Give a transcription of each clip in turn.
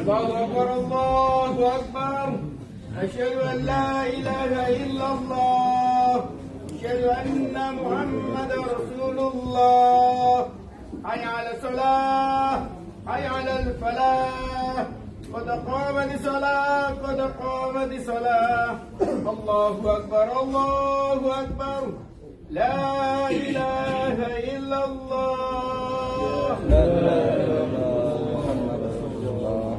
الله أكبر الله أكبر. أشهد أن لا إله إلا الله. أشهد أن محمدا رسول الله. حي على الصلاة، حي على الفلاح، قد قامت الصلاة، قد قامت الصلاة. الله أكبر الله أكبر. لا إله إلا الله. لا إله إلا الله محمد رسول الله.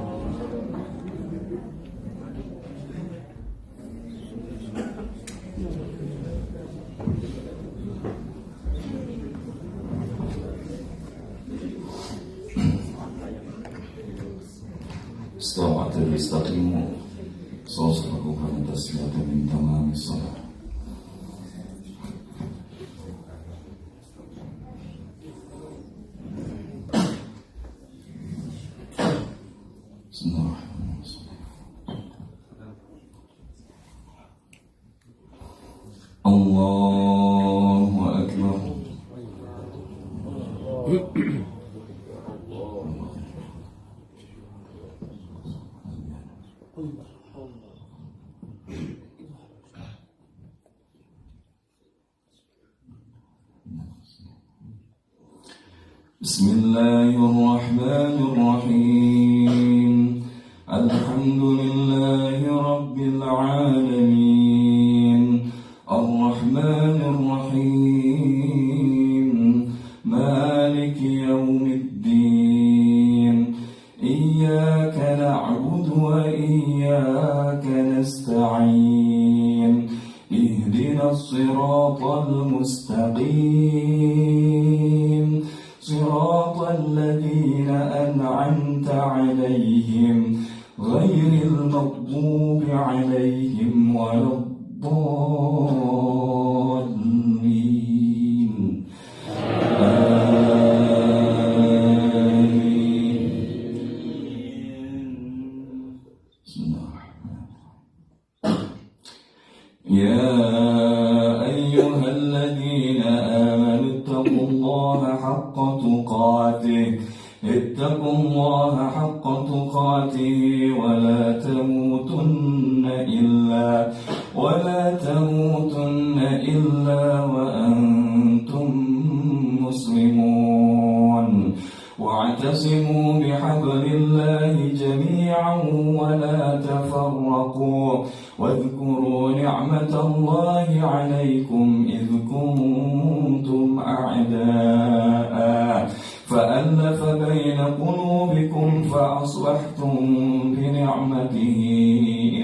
استوعت يستقيم صوصه فمن تسمية من تمام الصلاة. بسم الله الرحمن الرحيم. الله أكبر. بسم الله الرحمن الرحيم. الحمد لله رب العالمين. الرحمن الرحيم. مالك يوم الدين. إياك نعبد وإياك نستعين. اهدنا الصراط المستقيم، صراط الذين أنعمت عليهم غير المغضوب عليهم ولا الضالين. يا أيها الذين آمنوا اتقوا الله حق تقاته، اتقوا الله حق تقاته ولا تموتن إلا وأنتم مسلمون. واعتصموا بحبل الله جميعا ولا تفرقوا. واذكروا نعمة الله عليكم إذ كنتم أعداء فألف بين قلوبكم فأصبحتم بنعمته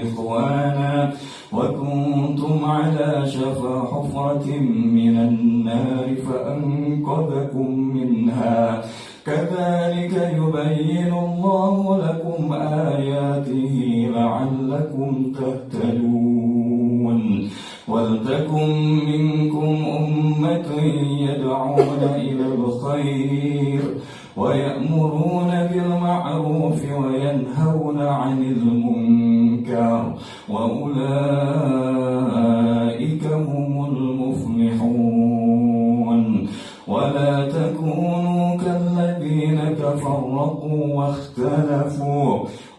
إخوانا وكنتم على شفا حفرة من النار فأنقذكم منها. كذلك يبين الله لكم آياته لعلكم تهتدون. ولتكن منكم أمة يدعون إلى الخير ويأمرون بالمعروف وينهون عن المنكر وأولئك هم المفلحون. ولا تكونوا كالذين تفرقوا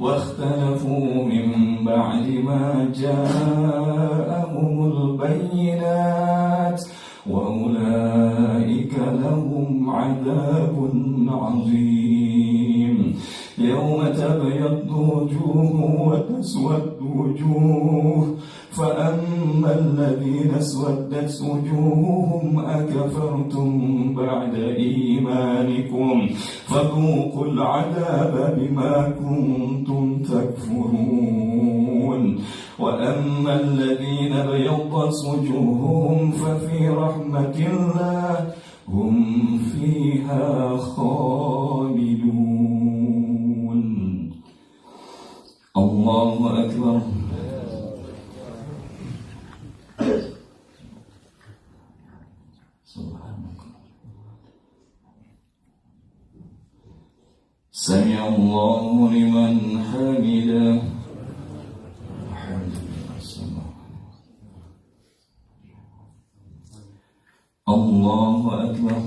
واختلفوا من بعد ما جاءهم البينات وأولئك لهم عذاب عظيم. يوم تبيض وجوه وتسود وجوه فأما الذين اسودت وجوههم أكفرتم بعد إيمانكم فذوقوا العذاب بما كنتم تكفرون. وأما الذين ابيضت وجوههم ففي رحمة الله هم فيها خالدون. الله أكبر. سمع الله لمن حمده. الله أكبر.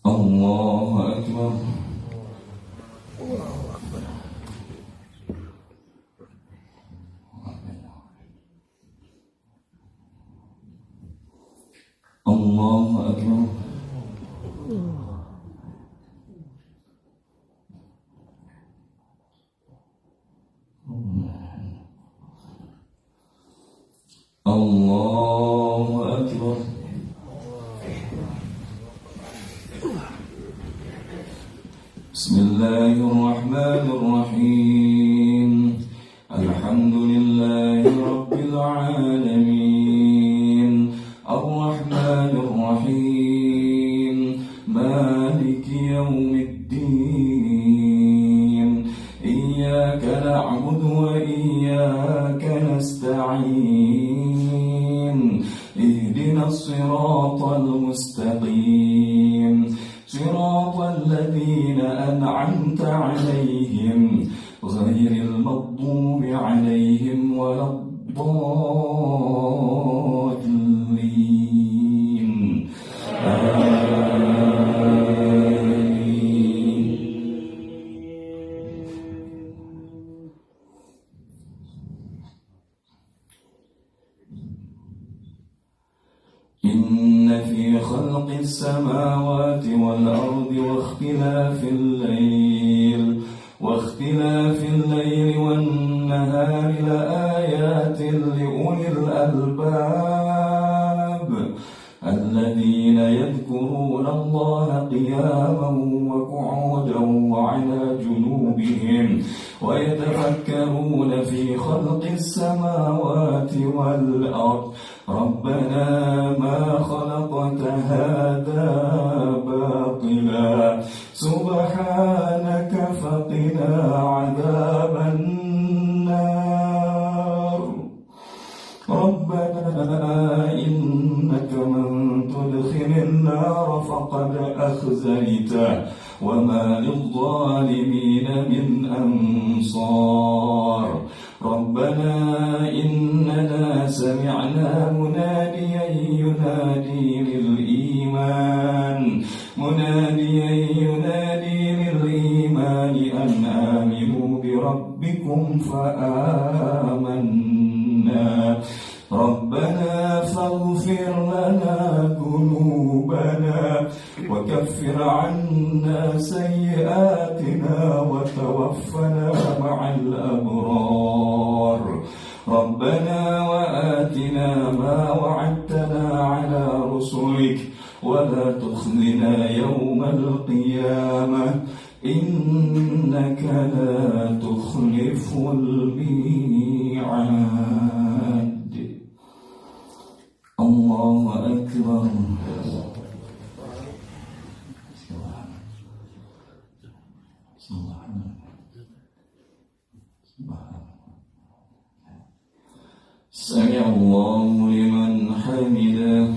الله أكبر. الله أكبر. الله أكبر. بسم الله الرحمن الرحيم. الحمد لله رب العالمين الرحمن الرحيم مالك يوم الدين إياك نعبد وإياك نستعين اهدنا الصراط المستقيم صراط الذين أنعمت عليهم غير المغضوب عليهم ولا الضالين. إن في خلق السماوات والأرض واختلاف الليل والنهار لآيات لأولي الألباب الذين يذكرون الله قياما وقعودا وعلى جنوبهم ويتفكرون في خلق السماوات والأرض ربنا ما خلقت هذا باطلا سبحانك فقنا عذاب النار. ربنا إنك من تدخل النار فقد أخزيته وما للظالمين من أنصار. ربنا إننا سمعنا مناديا ينادي للإيمان أن آمنوا بربكم فآمنا. ربنا فاغفر لنا ذنوبنا وكفر عنا سيئاتنا وتوفنا مع الأبرار. ربنا وآتنا ما وعدتنا على رسلك ولا تخزنا يوم القيامة إنك لا تخلف الميعاد. الله أكبر. سمع الله لمن حمده.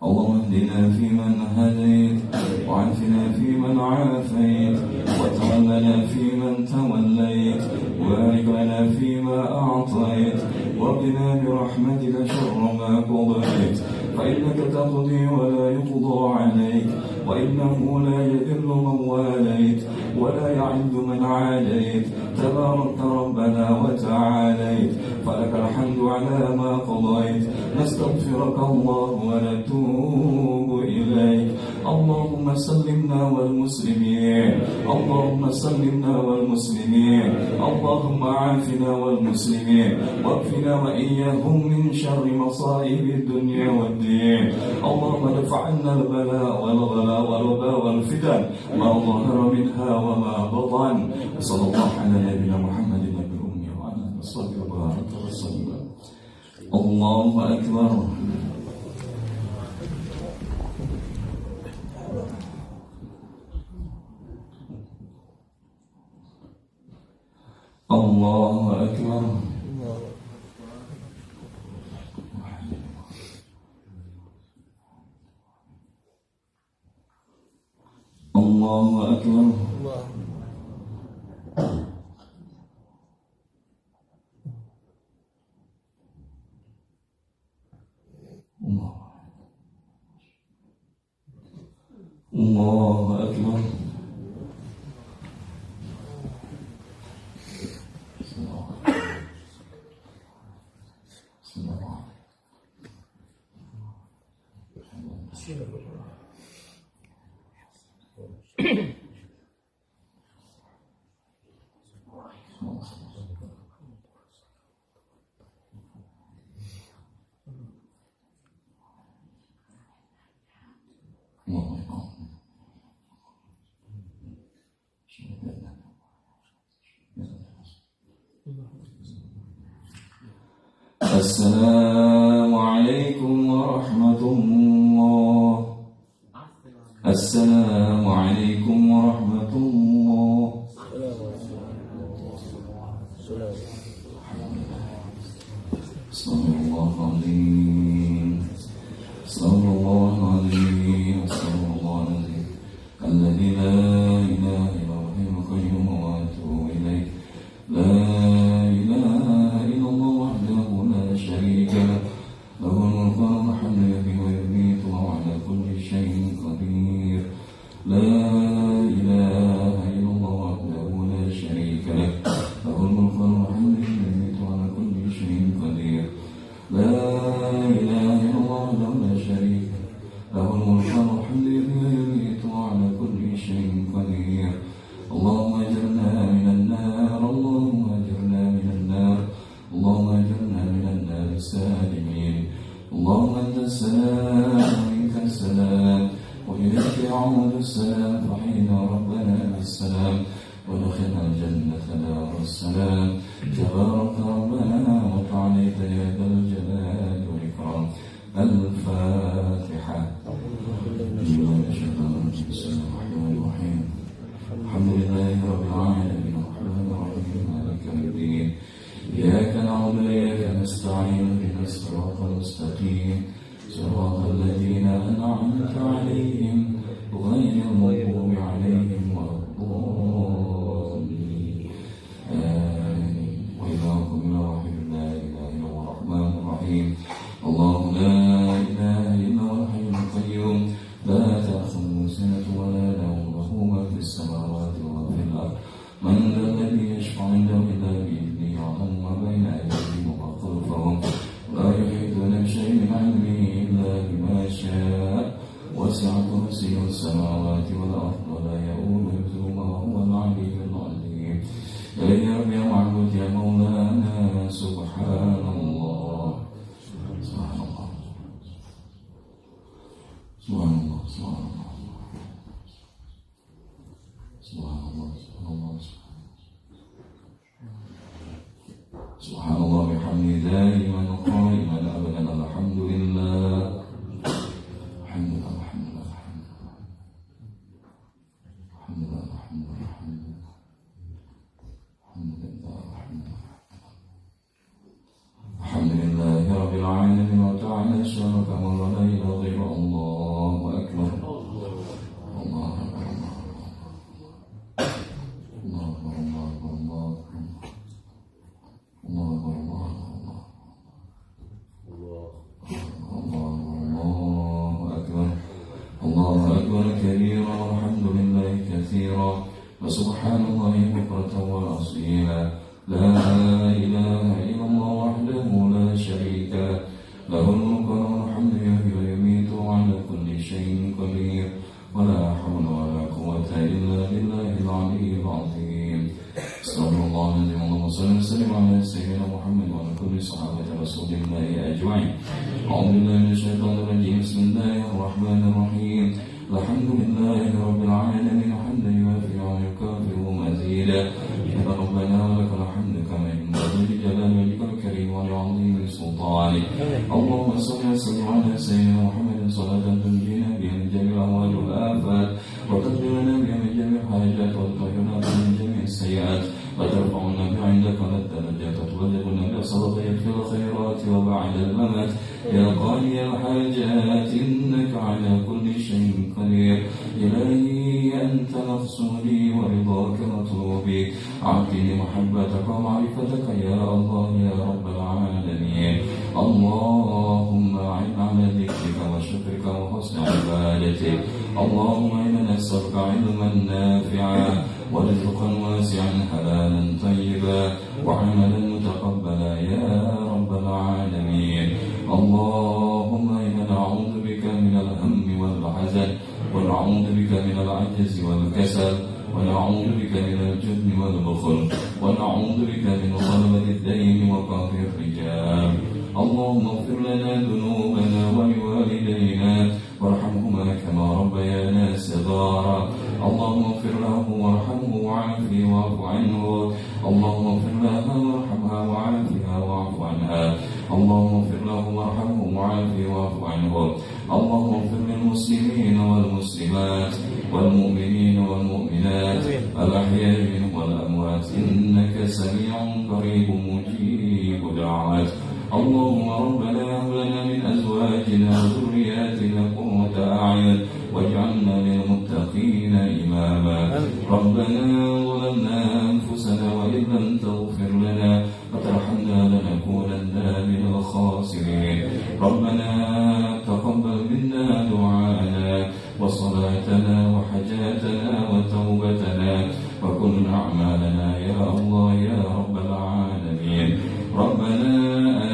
اللهم اهدنا فيمن هديت وعافنا فيمن عافيت وتولنا فيمن توليت وبارك لنا فيما أعطيت وقنا برحمتك شر ما قضيت فإنك تقضي ولا يقضى عليك وإنه لا يذل من واليت ولا يعز من عاديت تبارك ربنا وتعاليت، فلك الحمد على ما قضيت. نستغفرك الله ونتوب إليك. اللهم سلمنا والمسلمين، اللهم سلمنا والمسلمين، اللهم عافنا والمسلمين، واكفنا وإياهم من شر مصائب الدنيا والدين. اللهم ادفع عنا البلاء والغلاء والوباء والفتن ما ظهر منها وما بطن. صلى الله على نبينا محمد النبي الأمي وعلى آله وصحبه وبارك وسلم. الله أكبر. الله أكبر. الله أكبر. الله أكبر. السلام عليكم ورحمة الله. السلام عليكم ورحمة الله. صلى الله عليه، صلى الله عليه، صلى الله عليه الذي لا إله إلا هو الحي القيوم وأتوب إليه. لا إله إلا الله وحده لا شريك له، له الملك والحمد يحيي ويميت وهو على كل شيء قدير. لا إله إلا الله وحده لا شريك له، له الملك والحمد يحيي ويميت وهو على كل شيء قدير. لا إله إلا الله وحده لا شريك له، له الملك والحمد يحيي ويميت وهو على كل شيء قدير. اللهم اجرنا من النار، اللهم اجرنا من النار، اللهم اجرنا من النار سالمين. اللهم انت السلام ومنك السلام واليك يعود السلام، فحينا ربنا بالسلام ودخلنا الجنة دار السلام. تبارك ربنا وتعاليت يا ذا الجلال والإكرام. الفاتحة. بسم الله الرحمن الرحيم. الحمد لله رب العالمين الرحمن الرحيم مالك يوم الدين. إياك نعبد وإياك نستعين، اهدنا الصراط المستقيم صراط الذين أنعمت عليهم غير المغضوب عليهم ولا الضالين. آمين. وإلهكم إله واحد لا إله إلا هو الرحمن الرحيم. الله لا إله إلا هو الحي القيوم لا تأخذه سنة ولا نوم، له ما في السماوات وما في الأرض. من ذا الذي يشفع عنده إلا بإذنه، يعلم ما بين أيديهم وما خلفهم، لا يحيطون بشيء من علمه إلا بما شاء. وسع كرسيه السماوات والأرض ولا يؤوده حفظهما وهو العلي العظيم. إليه رب يا معبود يا مولانا. سبحان الله، سبحان الله، سبحان الله، سبحان الله، سبحان الله، سبحان الله، سبحان الله بحمده دائما قائما أبدا. الحمد لله، الحمد لله، الحمد لله، الحمد لله، الحمد لله، الحمد لله، الحمد لله رب العالمين وتعالى شرف من لا إله غير الله أكبر. الله أكبر، الله أكبر، الله أكبر، الله أكبر، الله أكبر، الله أكبر كبيرا والحمد لله كثيرا وسبحان الله بكرة وأصيلا. وصيلا لا إله إلا الله وحده لا شريك له له الملك وله الحمد يحيي ويميت وعلى كل شيء قدير ولا حول ولا قوة إلا بالله العلي العظيم صلى الله عليه وسلم على سيدنا محمد وعلى كل صحابة رسول الله أجمعين أعوذ بالله من الشيطان الرجيم بسم الله الرحمن الرحيم الحمد لله رب العالمين حمدا يوافي ويكافئ مزيدا يا ربنا ولك الحمد كما ينبغي لجلال وجهك الكريم ولعظيم سلطانك اللهم صل وسلم على سيدنا محمد صلاة تنجينا بها من جميع الأموال والآفات وتقبلنا بها من جميع الحاجات وتطهرنا بها من جميع السيئات وترفعنا بها عندك على الدرجات وتبلغنا بها صلاة يكفي الخيرات وبعد الممات يا قاضي الحاجات إنك على كل شيء قدير إلهي أنت مقصودي ورضاك مطلوبي أعطني محبتك ومعرفتك يا الله يا رب العالمين اللهم أعن على ذكرك وشكرك وحسن عبادتك اللهم إنا نسألك علما نافعا ورزقا واسعا حلالا طيبا وعملا متقبلا يا رب العالمين اللهم إنا نعوذ بك من الهم والحزن ونعوذ بك من العجز والكسل ونعوذ بك من الجبن والبخل ونعوذ بك من غلبة الدين وقهر الرجال اللهم اغفر لنا ذنوبنا ولوالدينا وارحمهما كما ربيانا صغارا اللهم اغفر له وارحمه وعافه واعف عنه اللهم اغفر لها وارحمها وعافها واعف عنها اللهم اغفر له وارحمه وعافه واعف عنه اللهم اغفر للمسلمين والمسلمات والمؤمنين والمؤمنات الأحياء منهم والأموات إنك سميع قريب مجيب دعوات اللهم ربنا هب لنا من أزواجنا وذرياتنا قرة أعين واجعلنا للمتقين إماما ربنا ظلمنا أنفسنا وإن لم تغفر لنا وترحمنا لنكونن من الخاسرين ربنا تقبل منا دعاءنا وصلاتنا وحاجاتنا وتوبتنا وكل أعمالنا يا الله يا رب العالمين ربنا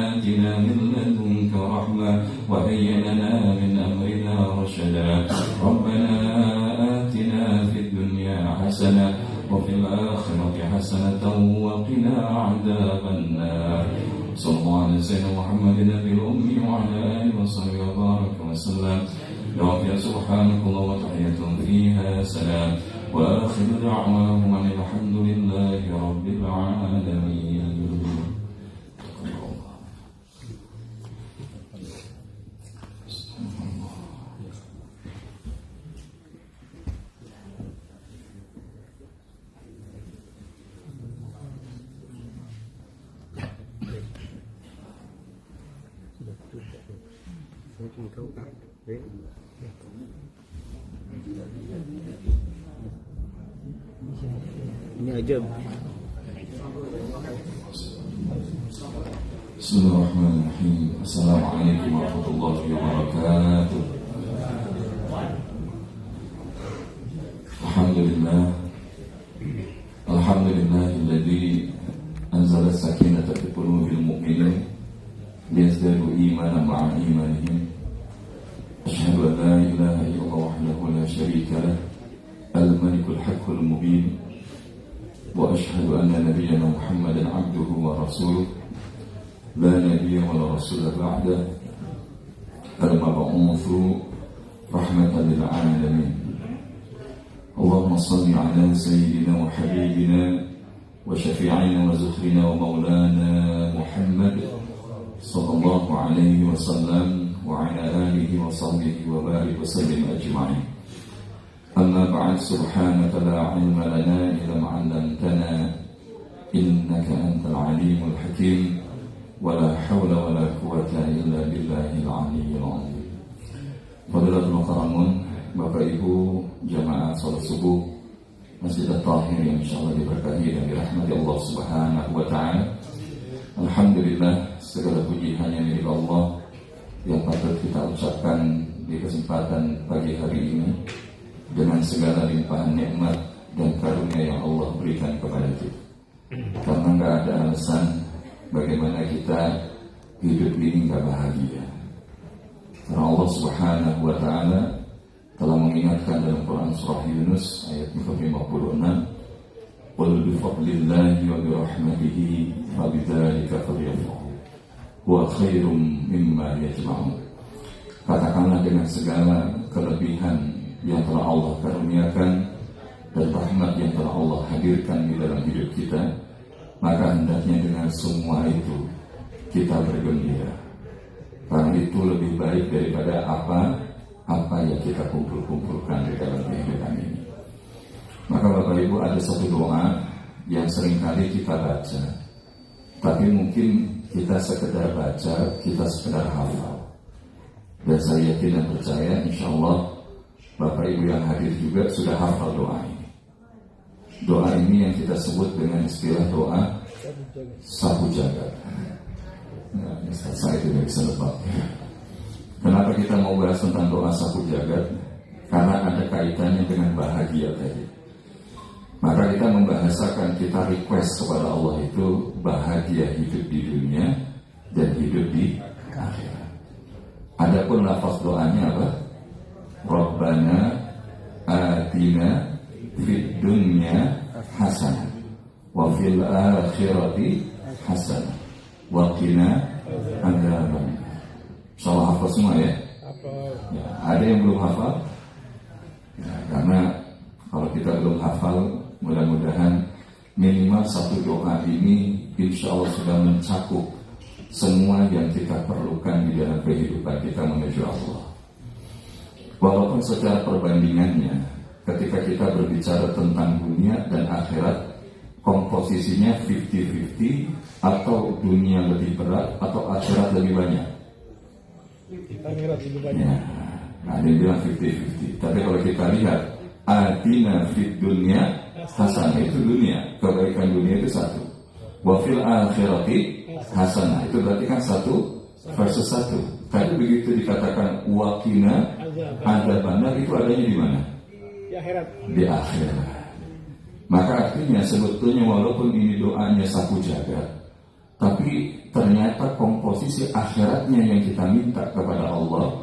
آتنا من لدنك رحمة وهيئ لنا من أمرنا رشدا ربنا آتنا في الدنيا حسنة وفي الآخرة حسنة وقنا عذاب النار صلى الله على سيدنا محمد النبي الأمي وعلى آله وصحبه وبارك وسلم ربنا سبحانك الله وتحية فيها سلام وآخر دعواهم أن الحمد لله رب العالمين. Ini aja. Bismillahirrahmanirrahim. Assalamualaikum warahmatullahi wabarakatuh. Alhamdulillah. Alhamdulillahilladzi anzala as-sakinata fi qulubil mu'minin liyazdadu imanan ma'a imanihim. Asyhadu an la ilaha illallah wahdahu la syarika lah, al-malikul haqqul mubin. Wa asyhadu anna nabiyyana Muhammadan abduhu wa rasuluh la nabiyya wa la rasula ba'da al-mab'utsu rahmatan lil alamin. Allahumma salli ala sayyidina wa habibina wa syafi'ina wa zukhrina wa maulana Muhammad sallallahu alaihi wasallam wa ala alihi wa sahbihi wa barik wa sallim ajma'in. Amma ba'd, subhanaka la ilma lana illa ma 'allamtana innaka antal alimul hakim wa la hawla wa la quwwata illa billahil aliyyil azim. Fadilatul mukarramun, Bapak Ibu jamaah salat subuh Masjid At-Tahir yang insyaallah diberkahi dan dirahmati Allah Subhanahu wa taala. Alhamdulillah, segala puji hanya milik Allah yang patut kita ucapkan di kesempatan pagi hari ini dengan segala limpahan nikmat dan karunia yang Allah berikan kepada kita. Karena nggak ada alasan bagaimana kita hidup ini nggak bahagia. Karena Allah Subhanahu wa Ta'ala telah mengingatkan dalam Quran surah Yunus ayat 56, "Qul bi fadlillahi wa bi rahmatihi fabidzalika falyafrahu huwa khairum mimma yajma'un." Katakanlah dengan segala kelebihan yang telah Allah karuniakan dan rahmat yang telah Allah hadirkan di dalam hidup kita, maka hendaknya dengan semua itu kita bergembira. Karena itu lebih baik daripada apa yang kita kumpulkan di dalam kehidupan ini. Maka Bapak Ibu, ada satu doa yang seringkali kita baca, tapi mungkin kita sekedar baca, kita sekedar hafal. Dan saya yakin dan percaya, insya Allah Bapak Ibu yang hadir juga sudah hafal doa ini. Doa ini yang kita sebut dengan istilah doa sapu jagat. Nah, saya tidak bisa lebak. Kenapa kita mau bahas tentang doa sapu jagat? Karena ada kaitannya dengan bahagia tadi. Maka kita membahasakan, kita request kepada Allah itu bahagia hidup di dunia dan hidup di akhirat. Adapun lafaz doanya apa? Rabbana atina fid dunya hasanah wa fil akhirati hasanah wa qina adzabannar. Salah hafal semua ya? Ya, ada yang belum hafal? Ya, karena kalau kita belum hafal, mudah-mudahan minimal satu doa ini insya Allah sudah mencakup semua yang kita perlukan di dalam kehidupan kita menuju Allah. Walaupun secara perbandingannya, ketika kita berbicara tentang dunia dan akhirat, komposisinya 50-50, atau dunia lebih berat atau akhirat lebih banyak. Akhirat lebih banyak. Ya, ada yang bilang 50-50. Tapi kalau kita lihat, atina fid dunya hasanah, itu dunia, kebaikan dunia itu satu. Wa fil akhirati hasanah, itu berarti kan satu versus satu. Tadi begitu dikatakan waqina adzabannar, itu adanya di mana? Di akhirat. Di akhirat. Maka artinya sebetulnya walaupun ini doanya sapu jagat, tapi ternyata komposisi akhiratnya yang kita minta kepada Allah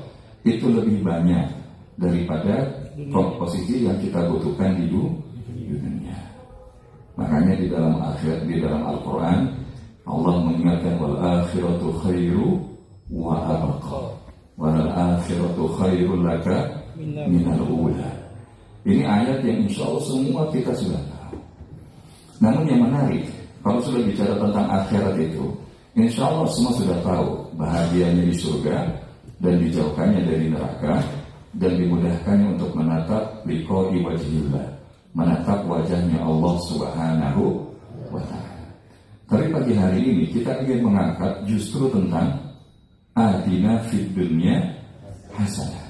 itu lebih banyak daripada komposisi yang kita butuhkan di dunia. Makanya di dalam Al-Quran Allah mengingatkan wal akhiratu khairu wa abqa wal akhiratu khairul laka minal ula. Ini ayat yang insya Allah semua kita sudah tahu. Namun yang menarik, kalau sudah bicara tentang akhirat itu, insya Allah semua sudah tahu bahagianya di surga dan dijauhkannya dari neraka dan dimudahkannya untuk menatap liqa'i wajhillah, menatap wajahnya Allah Subhanahu wa Ta'ala. Tapi pagi hari ini kita ingin mengangkat justru tentang atina fid dunya hasanah.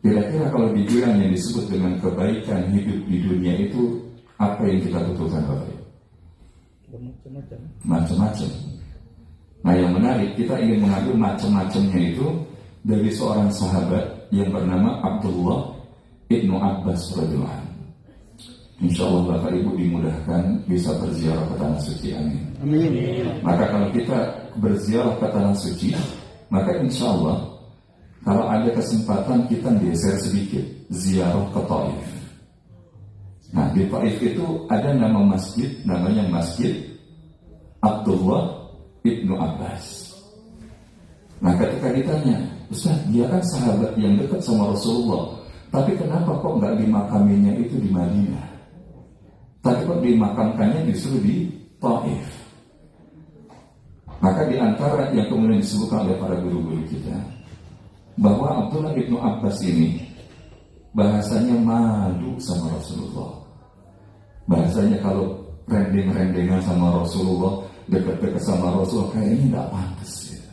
Kira-kira kalau dibilang yang disebut dengan kebaikan hidup di dunia itu apa yang kita butuhkan Bapak? Macam-macam. Nah yang menarik, kita ingin mengambil macam-macamnya itu dari seorang sahabat yang bernama Abdullah ibnu Abbas radhiyallahu anhu. Insya Allah Bapak Ibu dimudahkan bisa berziarah ke tanah suci, amin. Amin. Maka kalau kita berziarah ke tanah suci, maka insya Allah kalau ada kesempatan kita geser sedikit ziarah ke Taif. Nah di Taif itu ada nama masjid, namanya Masjid Abdullah ibnu Abbas. Nah ketika ditanya, Ustaz, dia kan sahabat yang dekat sama Rasulullah, tapi kenapa kok nggak dimakaminya itu di Madinah? Tapi kok dimakamkannya justru di Taif? Maka di antara yang kemudian disebutkan oleh para guru-guru kita, bahwa Abdullah ibnu Abbas ini bahasanya malu sama Rasulullah. Bahasanya kalau rendeng-rendengan sama Rasulullah, dekat-dekat sama Rasulullah, kayaknya nggak pantas ya.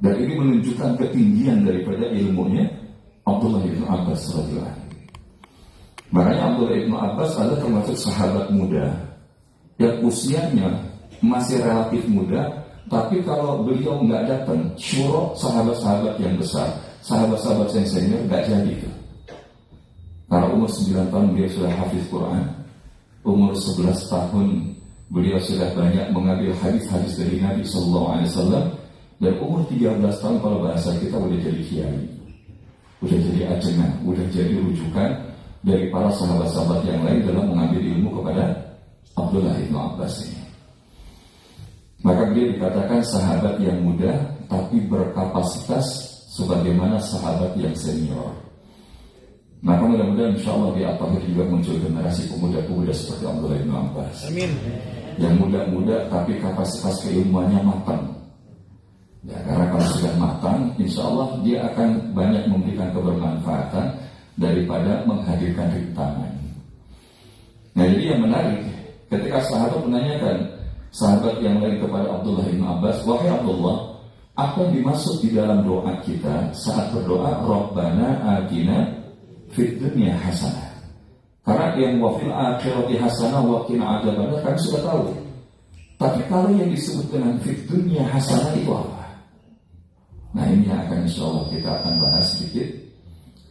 Dan ini menunjukkan ketinggian daripada ilmunya Abdullah ibnu Abbas radhiyallahu anhu. Makanya Abdullah ibnu Abbas adalah termasuk sahabat muda yang usianya masih relatif muda, tapi kalau beliau nggak datang, syuro sahabat-sahabat yang besar, sahabat-sahabat yang senior nggak jadi itu. Karena umur 9 tahun dia sudah hafiz Quran, umur 11 tahun Beliau sudah banyak mengambil hadis-hadis dari Nabi SAW. Dan umur 13 tahun kalau bahasa kita udah jadi kiai, udah jadi ajengan, udah jadi rujukan dari para sahabat-sahabat yang lain dalam mengambil ilmu kepada Abdullah bin Abbas ini. Maka dia dikatakan sahabat yang muda tapi berkapasitas sebagaimana sahabat yang senior. Maka mudah-mudahan insya Allah di atas juga muncul generasi pemuda-pemuda seperti Abdullah bin Abbas. Amin. Yang muda-muda tapi kapasitas keilmuannya matang. Ya, karena kalau sudah matang, insya Allah dia akan banyak memberikan kebermanfaatan daripada menghadirkan rintangan. Nah, jadi yang menarik, ketika sahabat menanyakan sahabat yang lain kepada Abdullah bin Abbas, wahai Abdullah, apa yang dimaksud di dalam doa kita saat berdoa, Rabbana atina fid dunya hasanah? Karena yang wafil akhirati hasanah wa qina adzabannar kami sudah tahu. Tapi kalau yang disebut dengan fid dunya hasanah itu apa? Nah, ini yang akan insya Allah kita akan bahas sedikit.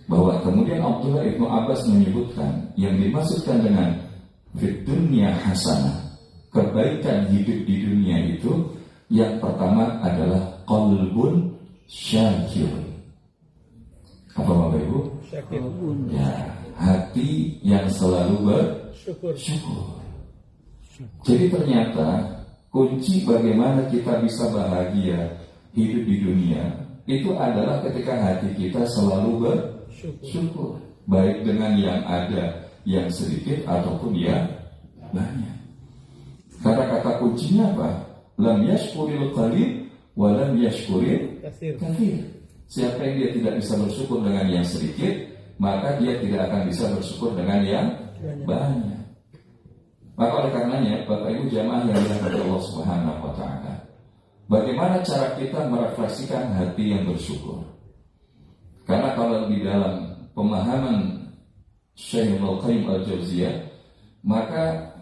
Bahwa kemudian Abdullah bin Abbas menyebutkan yang dimaksudkan dengan fid dunya hasanah, kebaikan hidup di dunia itu, yang pertama adalah qalbun syakir. Apa Bapak Ibu? Syakir. Ya, hati yang selalu bersyukur. Jadi ternyata kunci bagaimana kita bisa bahagia hidup di dunia itu adalah ketika hati kita selalu bersyukur, baik dengan yang ada, yang sedikit ataupun yang banyak. Karena kata kuncinya apa? Lam yashkuril qalil wa lam yashkuril katsir. Siapa yang dia tidak bisa bersyukur dengan yang sedikit, maka dia tidak akan bisa bersyukur dengan yang banyak. Maka oleh karenanya Bapak Ibu jamaah yang dirahmati Allah Subhanahu wa taala, bagaimana cara kita merefleksikan hati yang bersyukur? Karena kalau di dalam pemahaman Syekh Al-Qayyim Al-Jauziyah, maka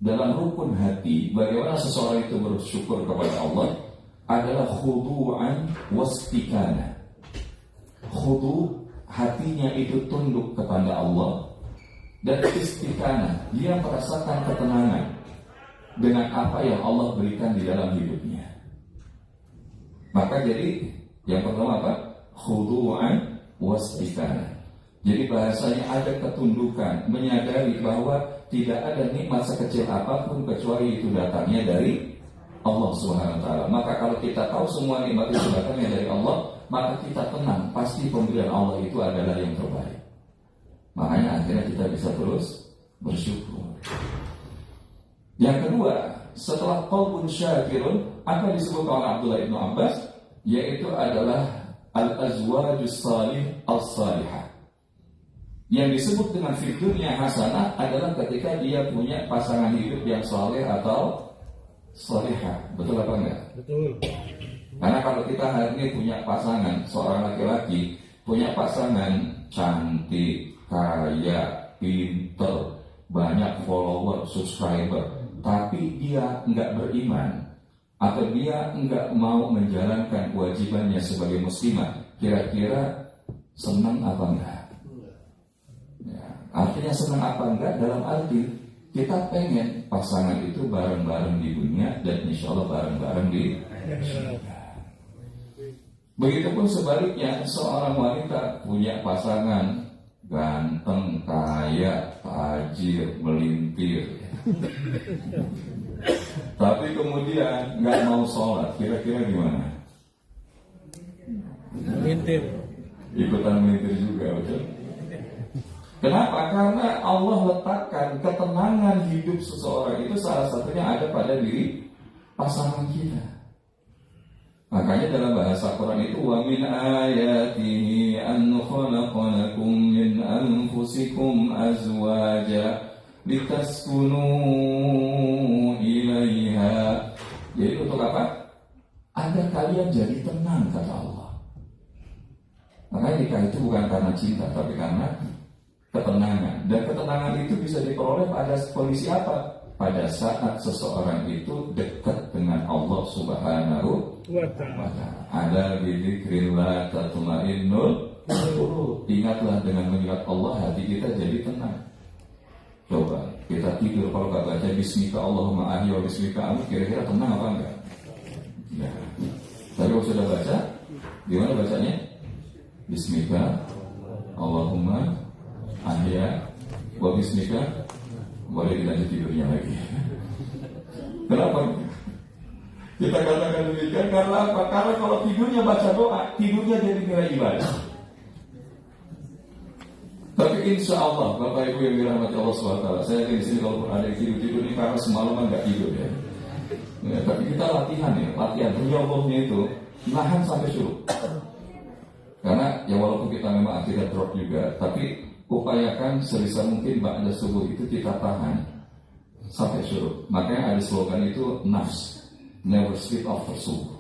dalam rukun hati, bagaimana seseorang itu bersyukur kepada Allah adalah khudu'an wastikana. Khudu', hatinya itu tunduk kepada Allah, dan istikana, dia merasakan ketenangan dengan apa yang Allah berikan di dalam hidupnya. Maka jadi yang pertama apa? Khudu'an wastikana. Jadi bahasanya ada ketundukan, menyadari bahwa tidak ada nikmat sekecil apapun kecuali itu datangnya dari Allah Subhanahu wa taala. Maka kalau kita tahu semua nikmat itu datangnya dari Allah, maka kita tenang, pasti pemberian Allah itu adalah yang terbaik. Makanya akhirnya kita bisa terus bersyukur. Yang kedua, setelah qalbun syakirun, apa disebut oleh Abdullah bin Abbas, yaitu adalah al-azwajus salih as-salihah. Yang disebut dengan fid dunya hasanah adalah ketika dia punya pasangan hidup yang saleh atau salihah. Betul apa enggak? Betul. Karena kalau kita hari ini punya pasangan, seorang laki-laki punya pasangan cantik, kaya, pinter, banyak follower, subscriber, tapi dia enggak beriman atau dia enggak mau menjalankan kewajibannya sebagai muslimah, kira-kira senang apa enggak? Ya, artinya senang apa enggak dalam arti kita pengen pasangan itu bareng-bareng di dunia dan insya Allah bareng-bareng di surga. Begitupun sebaliknya, seorang wanita punya pasangan ganteng, kaya, tajir, melintir, tapi kemudian nggak mau sholat, kira-kira gimana? Melintir. Ikutan melintir juga, betul? Kenapa? Karena Allah letakkan ketenangan hidup seseorang itu salah satunya ada pada diri pasangan kita. Makanya dalam bahasa Quran itu wa min ayatihi an khalaqalakum min anfusikum azwaja litaskunu ilaiha. Jadi untuk apa? Agar kalian jadi tenang, kata Allah. Makanya nikah itu bukan karena cinta, tapi karena ketenangan. Dan ketenangan itu bisa diperoleh pada kondisi apa? Pada saat seseorang itu dekat dengan Allah Subhanahu wa ta'ala. Ada bidzikrillah tatma'innul qulub. Ingatlah dengan mengingat Allah hati kita jadi tenang. Coba, Kita tidur kalau nggak baca Bismika Allahumma ahya wa Bismika amu, kira-kira tenang apa enggak? Ya. Tapi kalau sudah baca, gimana bacanya? Bismika Allahumma ahya wa Bismika, boleh dilanjut tidurnya lagi. Kenapa? Kita katakan demikian karena apa? Karena kalau tidurnya baca doa, tidurnya jadi nilai ibadah. Tapi insya Allah, Bapak Ibu yang dirahmati Allah SWT, saya di sini kalau ada yang tidur ini karena semalaman nggak tidur ya. Ya, tapi kita latihan penyobongnya itu nahan sampai syuruk. Karena ya walaupun kita memang tidak drop juga, tapi upayakan sebisa mungkin ba'da subuh itu kita tahan sampai syuruk. Makanya ada slogan itu nafs, never sleep after subuh.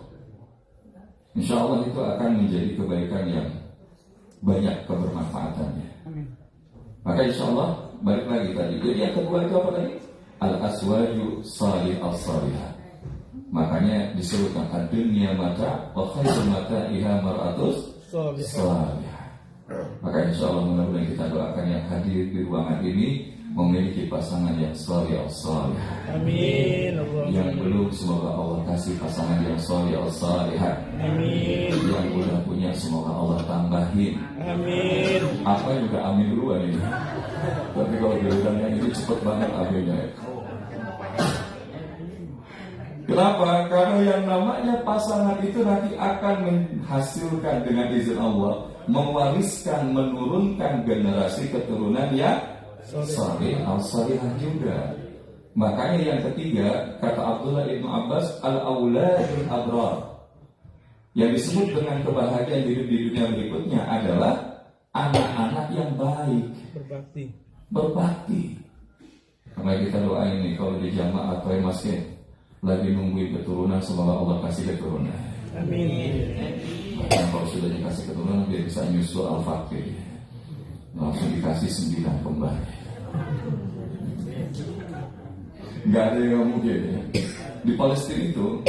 Insya Allah itu akan menjadi kebaikan yang banyak kebermanfaatannya. Maka insya Allah balik lagi tadi. Jadi yang kedua itu apa tadi? Al-aswaju salih al-salihah. Makanya disebutkan ad-dunya mata wa khairu mata'iha mar'atus salihah. Maka insya Allah mudah-mudahan kita doakan yang hadir di ruangan ini memiliki pasangan yang salih al-salihah. Amin. Yang belum, semoga Allah kasih pasangan yang salih al-salihah. Amin. Yang udah punya, semoga Allah tambahin. Amin. Apa juga amin duluan ini. Tapi kalau bilangnya ini cepet banget aminnya. Kenapa? Karena yang namanya pasangan itu nanti akan menghasilkan dengan izin Allah, mewariskan, menurunkan generasi keturunan yang salih al-salihah juga. Makanya yang ketiga, kata Abdullah ibnu Abbas, al-auladul abrar, yang disebut dengan kebahagiaan hidup di dunia berikutnya adalah anak-anak yang baik, berbakti. Karena kita doa ini kalau di jamaah atau masjid lagi nungguin keturunan, semoga Allah kasih keturunan. Amin. Bahkan kalau sudah dikasih keturunan, dia bisa nyusul al-fakir, langsung dikasih 9 kembali. Gak ada yang mungkin ya. Di Palestina itu,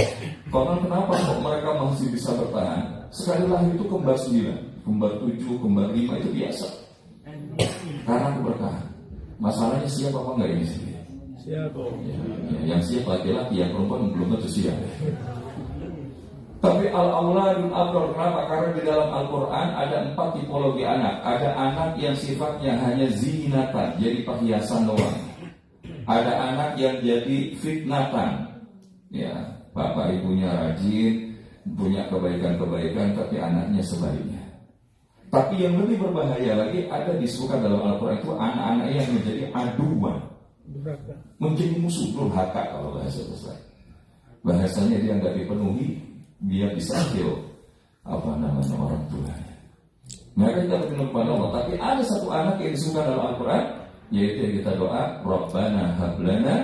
konon kenapa kok mereka masih bisa bertahan? Sekali lahir itu kembar 9, kembar 7, kembar 5 itu biasa. Karena keberkahan. Masalahnya siap apa enggak ini sih? Siap. Yang siap laki-laki, yang perempuan belum tentu siap. Tapi al-auladul abrar, kenapa? Karena di dalam Al-Quran ada 4 tipologi anak. Ada anak yang sifatnya hanya zinatan, jadi perhiasan doang. Ada anak yang jadi fitnatan, ya, bapak ibunya rajin, punya kebaikan-kebaikan, tapi anaknya sebaliknya. Tapi yang lebih berbahaya lagi ada disebutkan dalam Al-Quran itu anak-anak yang menjadi aduan, menjadi musuh, durhaka kalau bahasa besar. Bahasanya dia nggak dipenuhi, dia bisa kill orang tuanya. Mereka kita berpenuh kepada Allah. Tapi ada satu anak yang disebutkan dalam Al-Quran, yaitu yang kita doa, Rabbana hablana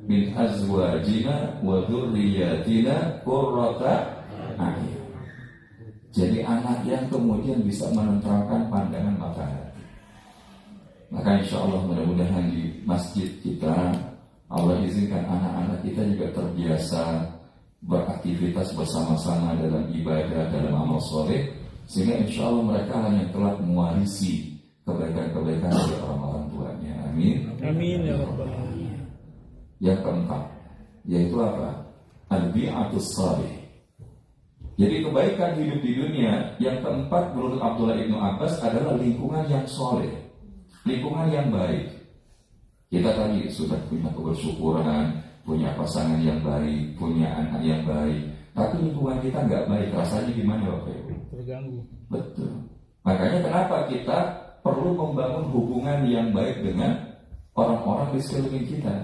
min azwajina wa dzurriyyatina qurrata a'yun. Jadi anak yang kemudian bisa menenteramkan pandangan mata hati. Maka insya Allah mudah-mudahan di masjid kita Allah izinkan anak-anak kita juga terbiasa beraktivitas bersama-sama dalam ibadah, dalam amal soleh, sehingga insya Allah mereka hanya telah mewarisi kebaikan-kebaikan dari orang-orang tuanya. Amin. Amin ya Rabbal Alamin. Yang keempat, yaitu apa? Al-bi'atus salih. Jadi kebaikan hidup di dunia yang keempat menurut Abdullah ibnu Abbas adalah lingkungan yang soleh, lingkungan yang baik. Kita tadi sudah punya kebersyukuran, punya pasangan yang baik, punya anak yang baik, tapi lingkungan kita nggak baik, rasanya gimana Bapak Ibu? Terganggu. Betul. Makanya kenapa kita perlu membangun hubungan yang baik dengan orang-orang di sekeliling kita.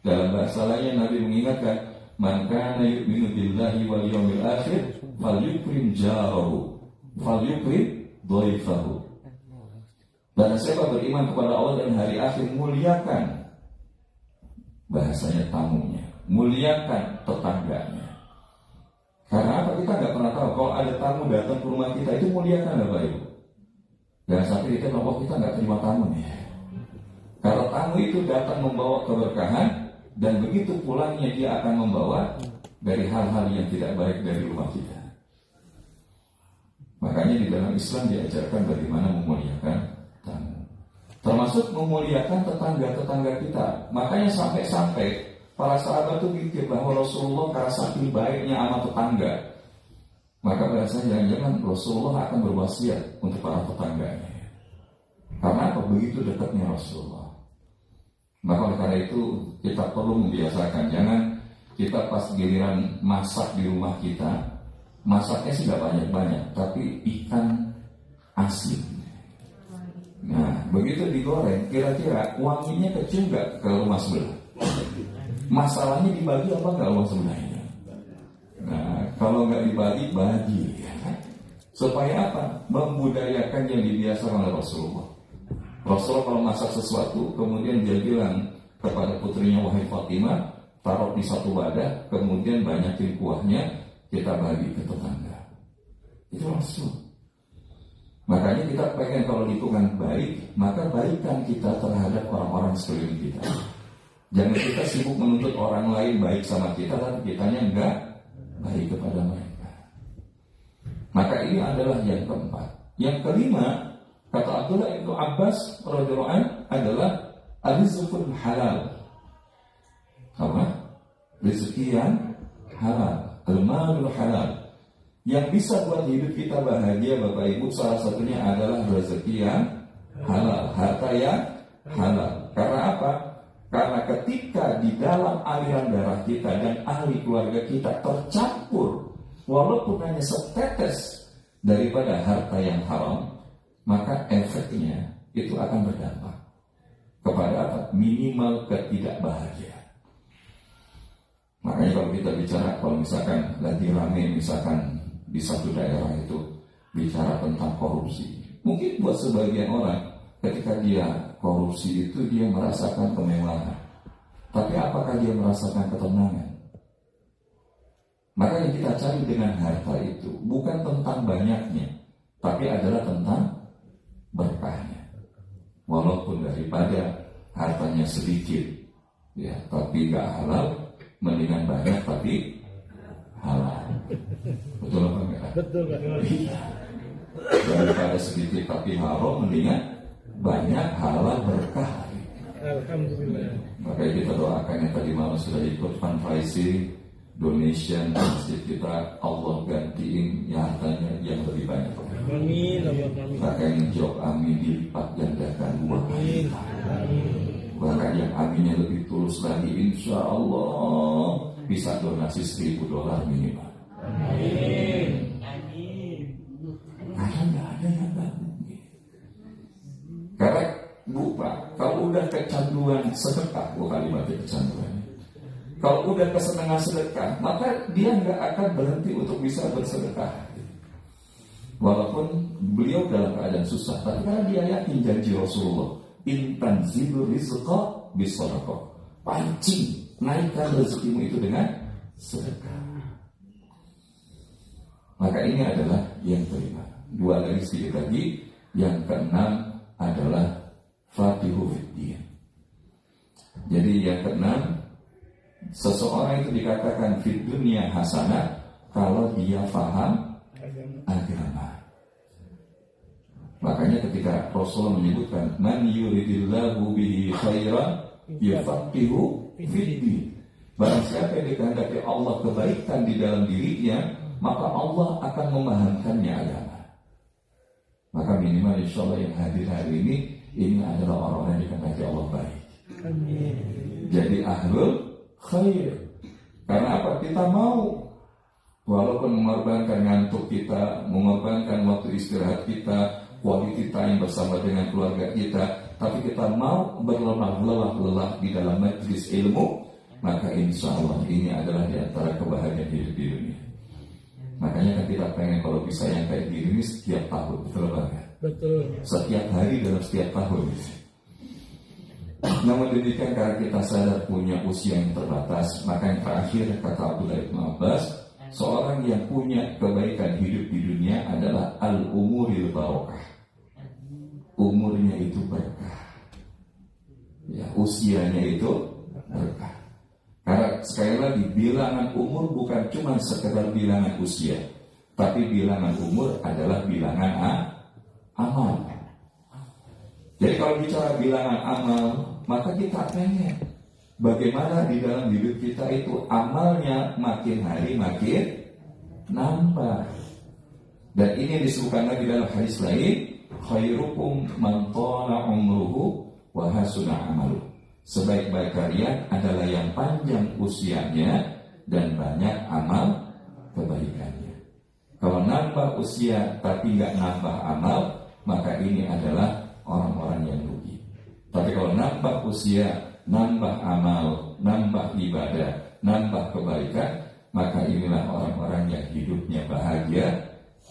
Dalam bahasa lain Nabi mengingatkan, man kana yu'minu billahi wal yawmil akhir falyukrim jarahu falyukrim dhaifahu. Dan siapa beriman kepada Allah dan hari akhir, muliakan, bahasanya tamunya, muliakan tetangganya. Karena apa? Kita nggak pernah tahu kalau ada tamu datang ke rumah kita, itu muliakan Bapak Ibu. Jangan sampai kita bahwa kita nggak terima tamu nih. Kalau tamu itu datang membawa keberkahan, dan begitu pulangnya dia akan membawa dari hal-hal yang tidak baik dari rumah kita. Makanya di dalam Islam diajarkan bagaimana memuliakan tamu. Termasuk termasuk memuliakan tetangga-tetangga kita. Makanya sampai-sampai para sahabat itu pikir bahwa Rasulullah karena saking baiknya sama tetangga, maka biasanya jangan-jangan Rasulullah akan berwasiat untuk para tetangganya. Karena apa? Begitu dekatnya Rasulullah. Maka oleh karena itu kita perlu membiasakan, jangan kita pas giliran masak di rumah kita, masaknya sih gak banyak-banyak, tapi ikan asin. Nah, begitu digoreng, kira-kira wanginya kecil gak ke rumah sebelah? Masalahnya dibagi apa gak rumah sebelahnya? Nah, kalau gak dibagi, bagi ya kan? Supaya apa? Membudayakan yang dibiasakan oleh Rasulullah. Rasulullah kalau masak sesuatu, kemudian dia bilang kepada putrinya, wahai Fatimah, taruh di satu wadah, kemudian banyakin kuahnya, kita bagi ke tetangga. Itu Rasul. Makanya kita pengen kalau lingkungan baik, maka baikan kita terhadap orang-orang sekeliling kita. Jangan kita sibuk menuntut orang lain baik sama kita, tapi kitanya enggak baik kepada mereka. Maka ini adalah yang keempat. Yang kelima, kata Abdullah ibnu Abbas radhiyallahu anhu adalah rizqul halal. Apa? Rezeki yang halal, al-malul halal. Yang bisa buat hidup kita bahagia, Bapak Ibu, salah satunya adalah rezeki yang halal, harta yang halal. Karena apa? Karena ketika di dalam aliran darah kita dan ahli keluarga kita tercampur, walaupun hanya setetes daripada harta yang haram, maka efeknya itu akan berdampak kepada apa? Minimal ketidakbahagiaan. Makanya kalau kita bicara, kalau misalkan lagi rame, misalkan di satu daerah itu bicara tentang korupsi, mungkin buat sebagian orang ketika dia korupsi itu dia merasakan kemewahan, tapi apakah dia merasakan ketenangan? Maka yang kita cari dengan harta itu bukan tentang banyaknya, tapi adalah tentang berkahnya. Walaupun daripada hartanya sedikit, ya, tapi gak halal, mendingan banyak tapi halal. Betul apa enggak? Betul Pak. Iya. Daripada sedikit tapi haram, mendingan banyak halal berkah. Alhamdulillah. Makanya kita doakan yang tadi malam sudah ikut fundraising, donation masjid kita, Allah gantiin ya hartanya yang lebih banyak. Amin, amin. Bahkan yang jawab amin dilipat gandakan dua kali. Bahkan yang aminnya lebih tulus lagi, insya Allah bisa donasi $1.000 minimal. Amin. Karena nggak ada yang nggak mungkin. Karena lupa, kalau udah kecanduan sedekah, kalimatnya kecanduan. Kalau udah kesenangan sedekah, maka dia nggak akan berhenti untuk bisa bersedekah. Walaupun beliau dalam keadaan susah, tapi karena dia yakin janji Rasulullah, intanzilu rizqa bisadaqah, pancing naikkan rezekimu itu dengan sedekah. Maka ini adalah yang kelima. Dua lagi sedikit lagi. Yang keenam adalah fatihu fiddin. Jadi yang keenam, seseorang itu dikatakan fid dunya hasanah kalau dia faham agama. Makanya ketika Rasulullah menyebutkan man yuridillahu bihi khairan yufaqihu fiddin. Barang siapa yang dikehendaki Allah kebaikan di dalam dirinya, maka Allah akan memahamkannya agama. Maka minimal insya Allah yang hadir hari ini adalah orang-orang yang dikehendaki Allah baik. Amin. Jadi ahlul khair. Karena apa? Kita mau walaupun mengorbankan ngantuk kita, mengorbankan waktu istirahat kita, quality time bersama dengan keluarga kita, tapi kita mau berlelah-lelah di dalam majlis ilmu, maka insya Allah ini adalah di antara kebahagiaan hidup di dunia. Makanya kan kita pengen kalau bisa yang kayak gini ini setiap tahun, betul banget. Betul. Setiap hari dalam setiap tahun. Namun demikian karena kita sadar punya usia yang terbatas, maka yang terakhir kata Abdullah ibnu Abbas, seorang yang punya kebaikan hidup di dunia adalah al-umuril barokah. Umurnya itu berkah, ya, usianya itu berkah. Karena sekali lagi bilangan umur bukan cuma sekedar bilangan usia, tapi bilangan umur adalah bilangan amal. Jadi kalau bicara bilangan amal, maka kita pengen bagaimana di dalam hidup kita itu amalnya makin hari makin nambah. Dan ini disebutkan lagi dalam hadis lain, khairukum man thala umruhu wa hasuna amalu. Sebaik-baik kalian adalah yang panjang usianya dan banyak amal kebaikannya. Kalau nambah usia tapi nggak nambah amal, maka ini adalah orang-orang yang rugi. Tapi kalau nambah usia, nambah amal, nambah ibadah, nambah kebaikan, maka inilah orang-orang yang hidupnya bahagia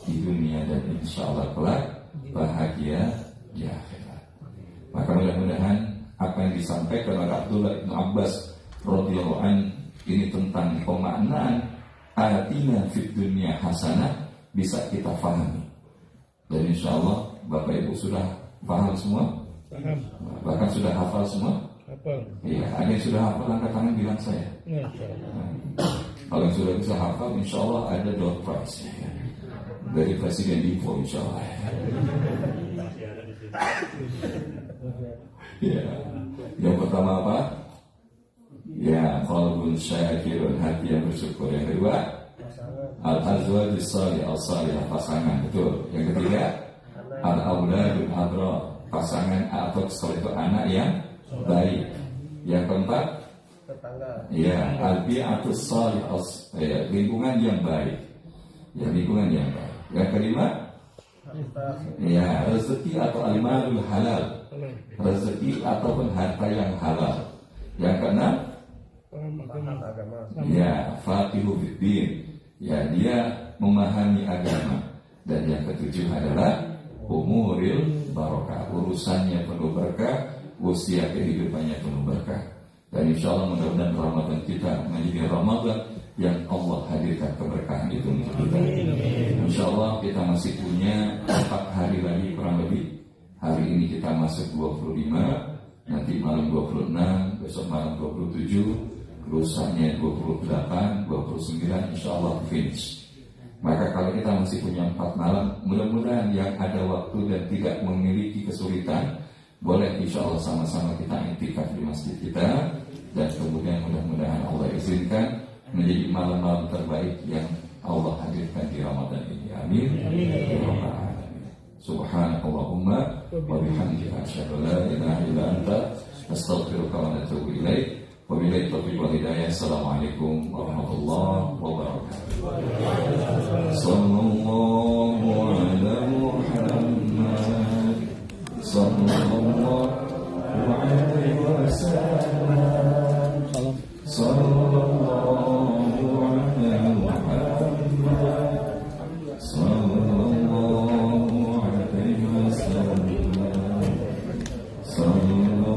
di dunia dan insya Allah kelak bahagia di akhirat. Maka mudah-mudahan apa yang disampaikan oleh Abdullah bin Abbas radhiyallahu anhu ini tentang pemaknaan atina fid dunya hasanah bisa kita pahami. Dan insya Allah Bapak Ibu sudah paham semua? Paham. Bahkan sudah hafal semua? Hafal. Iya, ada yang sudah hafal angkat tangan bilang saya. Masya Allah. Kalau yang sudah bisa hafal, insya Allah ada door prize ya. Dari Presiden Info insya Allah. Ya, yang pertama apa? Ya, qalbun syakirun, hati yang bersyukur. Yang kedua, al-azwajus salih, al-salihah, pasangan, betul. Yang ketiga, al-auladul adra, pasangan atau itu anak yang baik. Yang keempat, ya, al-bi'atus salih, lingkungan yang baik. Ya, lingkungan yang baik. Yang kelima, ya, rezeki atau al-malul halal, rezeki ataupun harta yang halal. Yang keenam, ya, faqihu fiddin, ya, dia memahami agama. Dan yang ketujuh adalah umuril barokah, urusannya penuh berkah, usia kehidupannya penuh berkah. Dan insya Allah mudah-mudahan Ramadan kita menjadi Ramadan yang Allah hadirkan keberkahan itu untuk kita. Insya Allah kita masih punya 4 hari lagi kurang lebih. Hari ini kita masuk 25, nanti malam 26, besok malam 27, lusanya 28, 29, insya Allah finish. Maka kalau kita masih punya 4 malam, mudah-mudahan yang ada waktu dan tidak memiliki kesulitan, boleh insya Allah sama-sama kita iktikaf di masjid kita. Dan kemudian mudah-mudahan Allah izinkan menjadi malam-malam terbaik yang Allah hadirkan di Ramadan ini. Amin. Subhanakallahumma wa bihamdika asyhadu an la ilaha illa anta astaghfiruka wa atubu ilaik. Wabillahi taufiq wal hidayah. Assalamualaikum warahmatullahi wabarakatuh. Sallallahu ala Muhammad sallallahu alaihi wasallam. Sallallahu ala Muhammad sallallahu alaihi wasallam. Sallallahu